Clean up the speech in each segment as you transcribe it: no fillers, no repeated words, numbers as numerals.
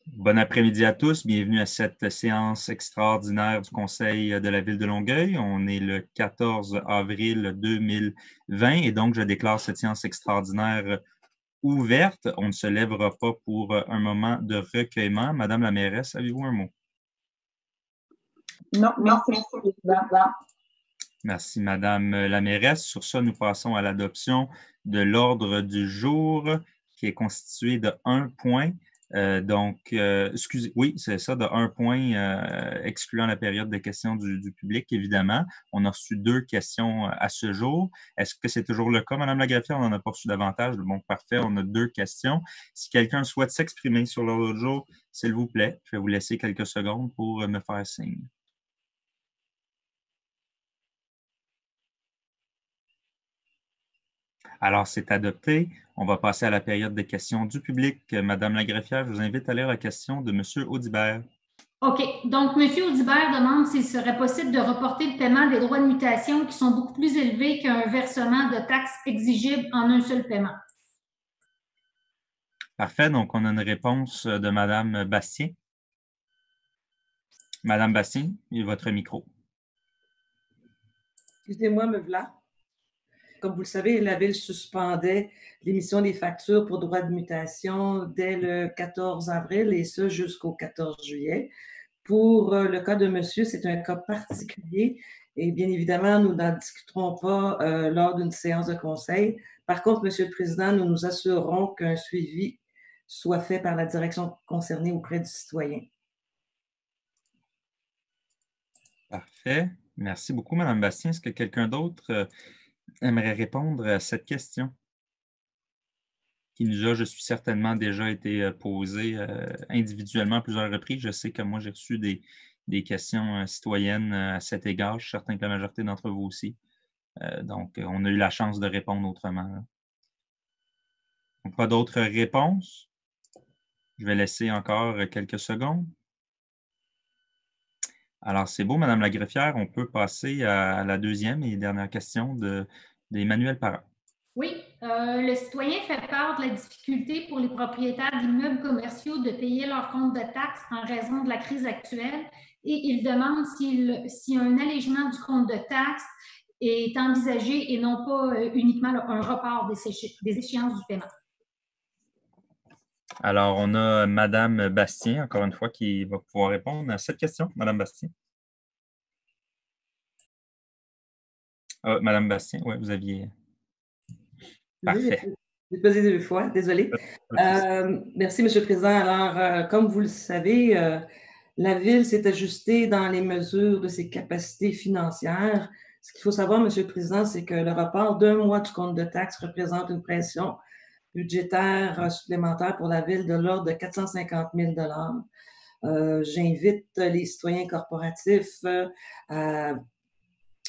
Bon après-midi à tous. Bienvenue à cette séance extraordinaire du Conseil de la Ville de Longueuil. On est le 14 avril 2020 et donc je déclare cette séance extraordinaire ouverte. On ne se lèvera pas pour un moment de recueillement. Madame la mairesse, avez-vous un mot? Non, merci, Monsieur le Président. Merci, Madame la mairesse. Sur ça, nous passons à l'adoption de l'ordre du jour qui est constitué de 1 point. Excusez, oui, c'est ça, de 1 point, excluant la période de questions du public, évidemment. On a reçu 2 questions à ce jour. Est-ce que c'est toujours le cas, Madame la greffière? On n'en a pas reçu davantage. Bon, parfait, on a 2 questions. Si quelqu'un souhaite s'exprimer sur l'ordre du jour, s'il vous plaît, je vais vous laisser quelques secondes pour me faire signe. Alors, c'est adopté. On va passer à la période des questions du public. Madame la greffière, je vous invite à lire la question de Monsieur Audibert. OK. Donc, M. Audibert demande s'il serait possible de reporter le paiement des droits de mutation qui sont beaucoup plus élevés qu'un versement de taxes exigible en un seul paiement. Parfait. Donc, on a une réponse de Madame Bastien. Madame Bastien, votre micro. Excusez-moi, me voilà. Comme vous le savez, la Ville suspendait l'émission des factures pour droits de mutation dès le 14 avril et ce jusqu'au 14 juillet. Pour le cas de monsieur, c'est un cas particulier et bien évidemment, nous n'en discuterons pas lors d'une séance de conseil. Par contre, Monsieur le Président, nous nous assurerons qu'un suivi soit fait par la direction concernée auprès du citoyen. Parfait. Merci beaucoup, Madame Bastien. Est-ce que quelqu'un d'autre aimerait répondre à cette question qui nous a, je suis certainement, déjà été posée individuellement à plusieurs reprises? Je sais que moi, j'ai reçu des questions citoyennes à cet égard. Je suis certain que la majorité d'entre vous aussi. Donc, on a eu la chance de répondre autrement. Là. Donc, pas d'autres réponses? Je vais laisser encore quelques secondes. Alors, c'est beau, Madame la greffière. On peut passer à la deuxième et dernière question d'Emmanuel Parent. Oui, le citoyen fait part de la difficulté pour les propriétaires d'immeubles commerciaux de payer leur compte de taxes en raison de la crise actuelle et il demande si un allègement du compte de taxes est envisagé et non pas uniquement un report des échéances du paiement. Alors, on a Madame Bastien, encore une fois, qui va pouvoir répondre à cette question. Madame Bastien. Madame Bastien, oui, vous aviez... Parfait. J'ai posé 2 fois, désolée. Merci, Monsieur le Président. Alors, comme vous le savez, la Ville s'est ajustée dans les mesures de ses capacités financières. Ce qu'il faut savoir, Monsieur le Président, c'est que le report d'1 mois du compte de taxes représente une pression budgétaire supplémentaire pour la Ville de l'ordre de 450 000 J'invite les citoyens corporatifs à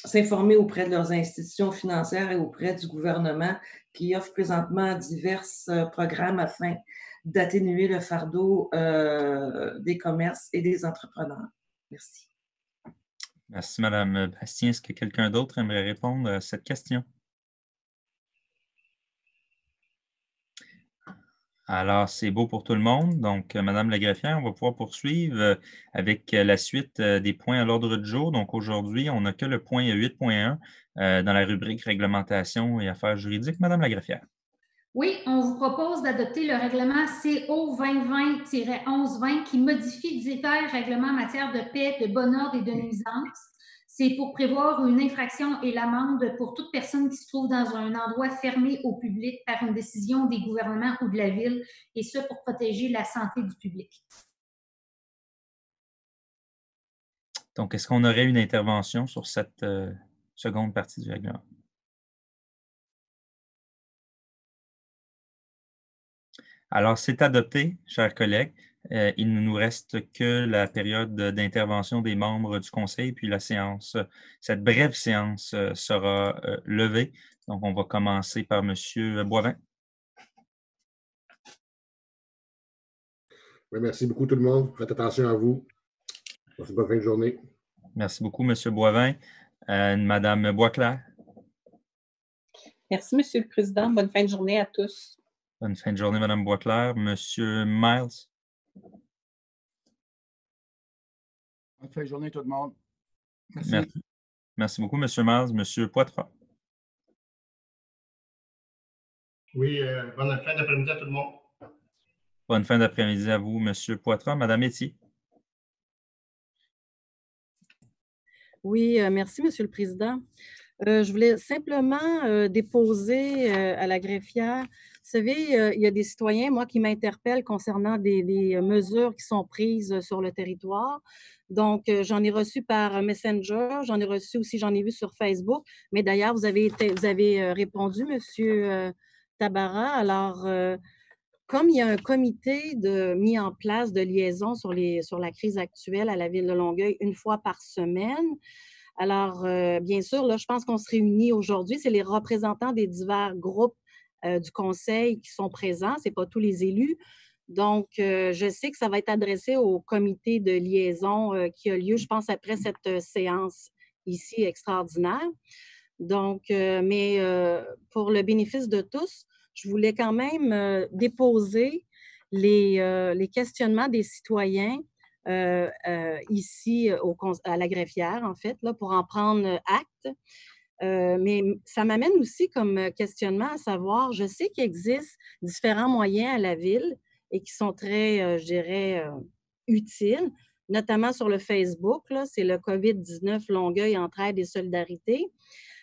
s'informer auprès de leurs institutions financières et auprès du gouvernement qui offre présentement divers programmes afin d'atténuer le fardeau des commerces et des entrepreneurs. Merci. Merci, Madame Bastien. Est-ce que quelqu'un d'autre aimerait répondre à cette question? Alors, c'est beau pour tout le monde. Donc, Madame la greffière, on va pouvoir poursuivre avec la suite des points à l'ordre du jour. Donc, aujourd'hui, on n'a que le point 8.1 dans la rubrique réglementation et affaires juridiques. Madame la greffière. Oui, on vous propose d'adopter le règlement CO 2020-1120 qui modifie divers règlements en matière de paix, de bon ordre et de nuisance. C'est pour prévoir une infraction et l'amende pour toute personne qui se trouve dans un endroit fermé au public par une décision des gouvernements ou de la ville, et ce pour protéger la santé du public. Donc, est-ce qu'on aurait une intervention sur cette seconde partie du règlement? Alors, c'est adopté, chers collègues. Il ne nous reste que la période d'intervention des membres du conseil, puis la séance. Cette brève séance sera levée. Donc, on va commencer par M. Boivin. Oui, merci beaucoup tout le monde. Faites attention à vous. Passez une bonne fin de journée. Merci beaucoup, M. Boivin. Madame Boisclair. Merci, Monsieur le Président. Bonne fin de journée à tous. Bonne fin de journée, Madame Boisclair. Monsieur Miles. Bonne fin de journée, tout le monde. Merci. Merci. Merci beaucoup, M. Mars. M. Poitras. Oui, bonne fin d'après-midi à tout le monde. Bonne fin d'après-midi à vous, M. Poitras. Mme Etier. Oui, merci, Monsieur le Président. Je voulais simplement déposer à la greffière. Vous savez, il y a des citoyens, moi, qui m'interpellent concernant des mesures qui sont prises sur le territoire. Donc, j'en ai reçu par Messenger, j'en ai reçu aussi, j'en ai vu sur Facebook. Mais d'ailleurs, vous avez répondu, Monsieur Tabarra. Alors, comme il y a un comité mis en place de liaison sur la crise actuelle à la Ville de Longueuil une fois par semaine, alors, bien sûr, là, je pense qu'on se réunit aujourd'hui. C'est les représentants des divers groupes du conseil qui sont présents. Ce n'est pas tous les élus. Donc, je sais que ça va être adressé au comité de liaison qui a lieu, je pense, après cette séance ici extraordinaire. Donc, mais pour le bénéfice de tous, je voulais quand même déposer les questionnements des citoyens ici à la greffière, en fait, là, pour en prendre acte. Mais ça m'amène aussi comme questionnement à savoir, je sais qu'il existe différents moyens à la ville et qui sont très, je dirais, utiles, notamment sur le Facebook, là, c'est le COVID-19 Longueuil Entraide et Solidarité.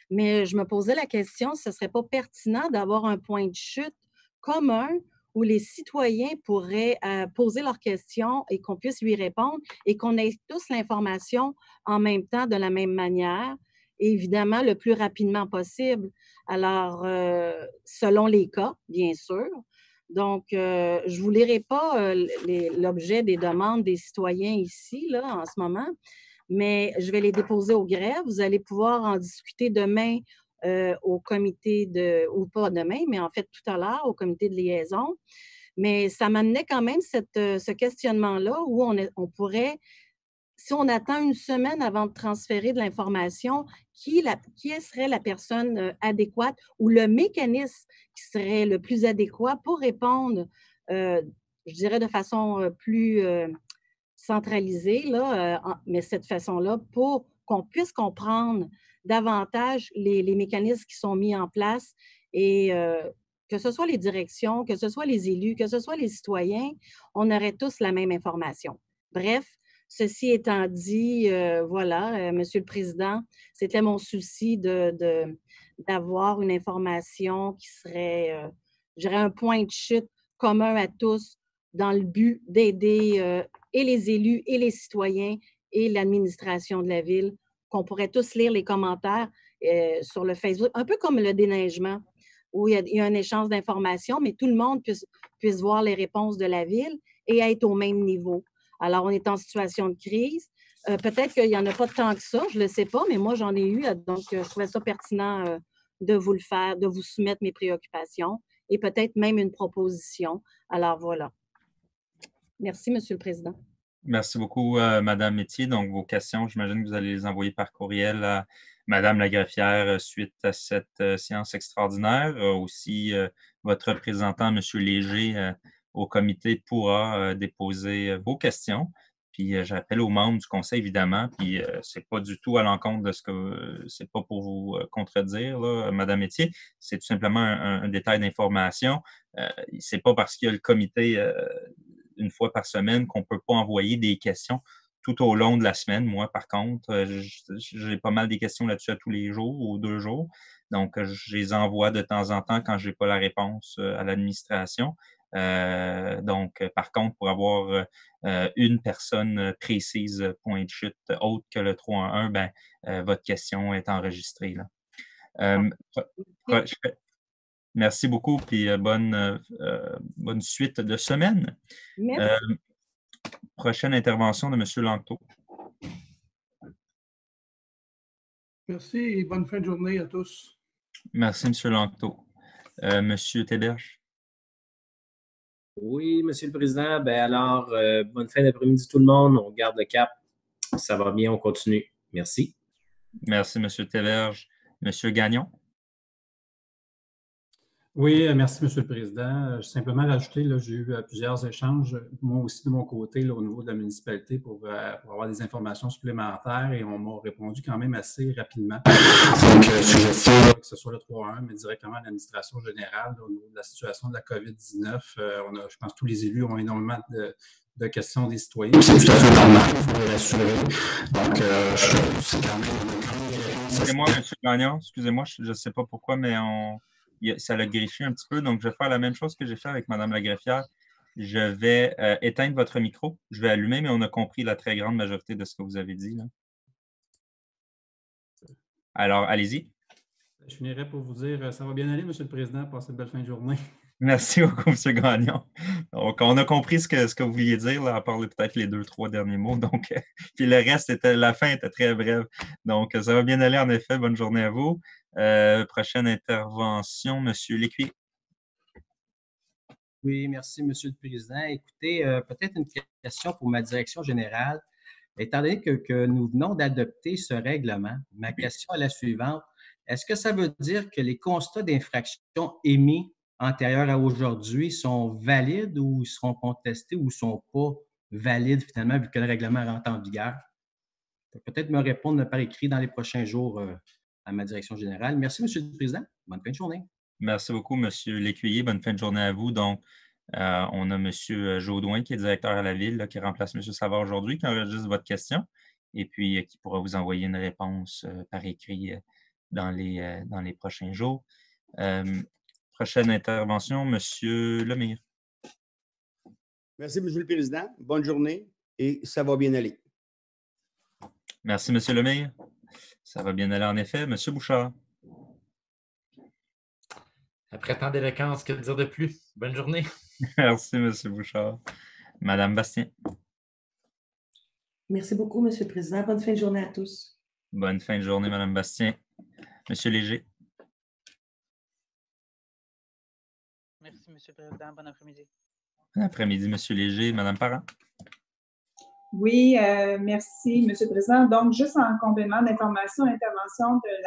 Mais je me posais la question si ce ne serait pas pertinent d'avoir un point de chute commun où les citoyens pourraient poser leurs questions et qu'on puisse lui répondre et qu'on ait tous l'information en même temps de la même manière et évidemment le plus rapidement possible. Alors, selon les cas, bien sûr. Donc, je ne vous lirai pas l'objet des demandes des citoyens ici, là, en ce moment, mais je vais les déposer au greffe. Vous allez pouvoir en discuter demain au comité ou pas demain, mais en fait tout à l'heure au comité de liaison. Mais ça m'amenait quand même ce questionnement-là où on pourrait, si on attend une semaine avant de transférer de l'information, qui serait la personne adéquate ou le mécanisme qui serait le plus adéquat pour répondre, je dirais de façon plus centralisée, là, mais cette façon-là, pour qu'on puisse comprendre davantage les mécanismes qui sont mis en place et que ce soit les directions, que ce soit les élus, que ce soit les citoyens, on aurait tous la même information. Bref, ceci étant dit, voilà, Monsieur le Président, c'était mon souci d'avoir une information qui serait, je dirais, un point de chute commun à tous dans le but d'aider et les élus et les citoyens et l'administration de la ville, qu'on pourrait tous lire les commentaires sur le Facebook, un peu comme le déneigement, où il y a un échange d'informations, mais tout le monde puisse voir les réponses de la ville et être au même niveau. Alors, on est en situation de crise. Peut-être qu'il n'y en a pas tant que ça, je ne le sais pas, mais moi, j'en ai eu, donc je trouvais ça pertinent de vous le faire, de vous soumettre mes préoccupations et peut-être même une proposition. Alors, voilà. Merci, Monsieur le Président. Merci beaucoup, Mme Métier. Donc, vos questions, j'imagine que vous allez les envoyer par courriel à Mme la greffière suite à cette séance extraordinaire. Aussi, votre représentant, M. Léger, au comité pourra déposer vos questions. Puis, j'appelle aux membres du conseil, évidemment. Puis, c'est pas du tout à l'encontre de ce que... c'est pas pour vous contredire, là, Mme Métier. C'est tout simplement un détail d'information. C'est pas parce qu'il y a le comité... une fois par semaine qu'on ne peut pas envoyer des questions tout au long de la semaine. Moi, par contre, j'ai pas mal des questions là-dessus à tous les jours ou 2 jours. Donc, je les envoie de temps en temps quand je n'ai pas la réponse à l'administration. Donc, par contre, pour avoir une personne précise, point de chute, autre que le 3-1, ben, votre question est enregistrée, là. Merci beaucoup, puis bonne suite de semaine. Merci. Prochaine intervention de M. Langto. Merci et bonne fin de journée à tous. Merci, M. Langto. M. Théberge. Oui, Monsieur le Président. Ben alors, bonne fin d'après-midi tout le monde. On garde le cap. Ça va bien, on continue. Merci. Merci, M. Théberge. M. Gagnon. Oui, merci, M. le Président. Simplement rajouter, j'ai eu plusieurs échanges, moi aussi de mon côté, là, au niveau de la municipalité, pour avoir des informations supplémentaires et on m'a répondu quand même assez rapidement. Donc, suggestion, que ce soit le 3-1, mais directement à l'administration générale, là, au niveau de la situation de la COVID-19. Je pense que tous les élus ont énormément de questions des citoyens. C'est tout à fait normal, il faut les rassurer. Donc, c'est quand même... Excusez-moi, M. Gagnon, excusez-moi, je ne sais pas pourquoi, mais ça l'a griché un petit peu. Donc, je vais faire la même chose que j'ai fait avec Mme la greffière. Je vais éteindre votre micro. Je vais allumer, mais on a compris la très grande majorité de ce que vous avez dit, là. Alors, allez-y. Je finirai pour vous dire, ça va bien aller, M. le Président. Passez une belle fin de journée. Merci beaucoup, M. Gagnon. Donc, on a compris ce que vous vouliez dire, là, à part peut-être les 2-3 derniers mots. Donc, puis le reste, la fin était très brève. Donc, ça va bien aller, en effet. Bonne journée à vous. Prochaine intervention, M. Lécuyer. Oui, merci, M. le Président. Écoutez, peut-être une question pour ma direction générale. Étant donné que nous venons d'adopter ce règlement, ma question est la suivante. Est-ce que ça veut dire que les constats d'infraction émis antérieurs à aujourd'hui sont valides ou seront contestés ou ne sont pas valides finalement vu que le règlement rentre en vigueur? Peut-être me répondre par écrit dans les prochains jours à ma direction générale. Merci, M. le Président. Bonne fin de journée. Merci beaucoup, M. Lécuyer. Bonne fin de journée à vous. Donc, on a M. Jaudoin qui est directeur à la Ville, là, qui remplace M. Savard aujourd'hui, qui enregistre votre question et puis qui pourra vous envoyer une réponse par écrit dans les prochains jours. Prochaine intervention, M. Lemire. Merci, M. le Président. Bonne journée et ça va bien aller. Merci, M. Lemire. Ça va bien aller en effet. M. Bouchard. Après tant d'éloquence, que dire de plus? Bonne journée. Merci, M. Bouchard. Mme Bastien. Merci beaucoup, M. le Président. Bonne fin de journée à tous. Bonne fin de journée, Mme Bastien. M. Léger. Merci, M. le Président. Bon après-midi. Bon après-midi, M. Léger. Mme Parent. Oui, merci, M. le Président. Donc, juste en complément d'information, intervention de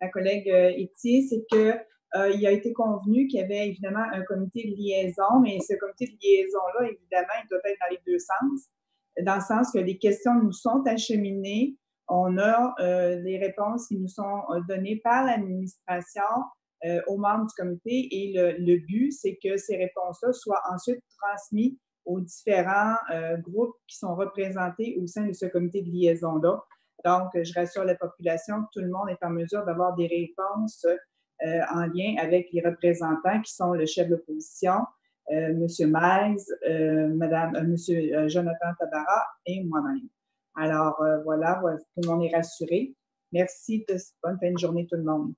la collègue Etier, c'est que il a été convenu qu'il y avait évidemment un comité de liaison, mais ce comité de liaison-là, évidemment, il doit être dans les deux sens, dans le sens que les questions nous sont acheminées, on a les réponses qui nous sont données par l'administration aux membres du comité et le but, c'est que ces réponses-là soient ensuite transmises aux différents groupes qui sont représentés au sein de ce comité de liaison-là. Donc, je rassure la population que tout le monde est en mesure d'avoir des réponses en lien avec les représentants qui sont le chef de l'opposition, M. Maïs, M. Jonathan Tabara et moi-même. Alors, voilà, tout le monde est rassuré. Merci, bonne fin de journée tout le monde.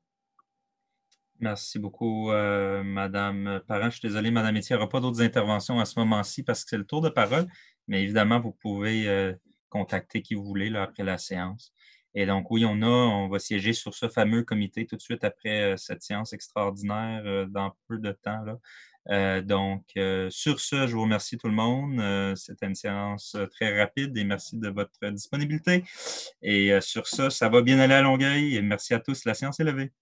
Merci beaucoup, Mme Parent. Je suis désolé, Mme Etier, il n'y aura pas d'autres interventions à ce moment-ci parce que c'est le tour de parole, mais évidemment, vous pouvez contacter qui vous voulez là, après la séance. Et donc, oui, on va siéger sur ce fameux comité tout de suite après cette séance extraordinaire dans peu de temps, là. Donc, sur ce, je vous remercie tout le monde. C'était une séance très rapide et merci de votre disponibilité. Et sur ça, ça va bien aller à Longueuil. Et merci à tous. La séance est levée.